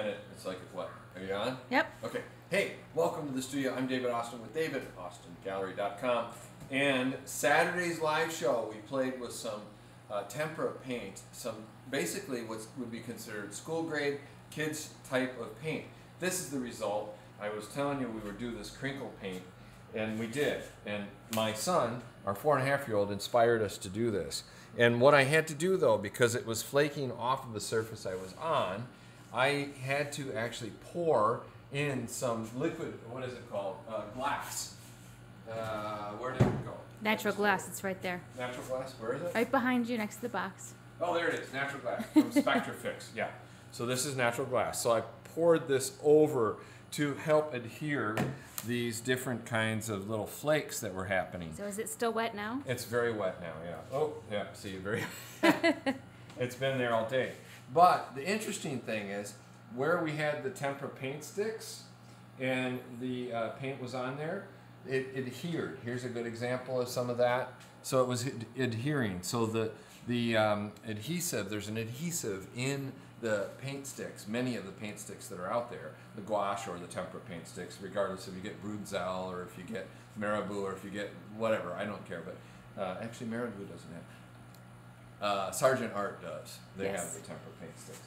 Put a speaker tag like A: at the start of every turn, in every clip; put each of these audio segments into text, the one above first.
A: minute, it's like, what? Are you on?
B: Yep.
A: Okay. Hey, welcome to the studio. I'm David Austin with David, AustinGallery.com. And Saturday's live show, we played with some tempera paint, some basically what would be considered school grade kids type of paint. This is the result. I was telling you we would do this crinkle paint, and we did. And my son, our 4.5-year-old, inspired us to do this. And what I had to do though, because it was flaking off of the surface I was on, I had to actually pour in some liquid, what is it called? Glass. Where did it go?
B: Natural glass, it's right there.
A: Natural glass, where is it?
B: Right behind you next to the box.
A: Oh, there it is, natural glass from Spectrafix, yeah. So this is natural glass. So I poured this over to help adhere these different kinds of little flakes that were happening.
B: So is it still wet now?
A: It's very wet now, yeah. Oh, yeah, see, very, it's been there all day. But the interesting thing is, where we had the tempera paint sticks and the paint was on there, it adhered. Here's a good example of some of that. So it was adhering. So the adhesive, there's an adhesive in the paint sticks, many of the paint sticks that are out there, the gouache or the tempera paint sticks, regardless if you get Brunsell or if you get Marabou or if you get whatever, I don't care, but actually Marabou doesn't have. Sargent Art does. They have the tempera paint sticks.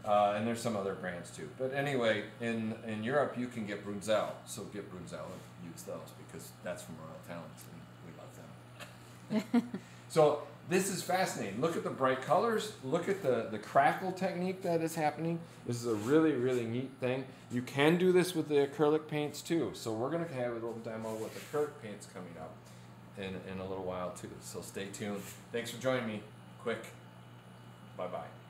A: And there's some other brands too. But anyway, in Europe you can get Brunsell, so get Brunsell and use those because that's from Royal Talents and we love them. So this is fascinating. Look at the bright colors. Look at the crackle technique that is happening. This is a really, really neat thing. You can do this with the acrylic paints too. So we're going to have a little demo with acrylic paints coming up in a little while too. So stay tuned. Thanks for joining me. Quick. Bye-bye.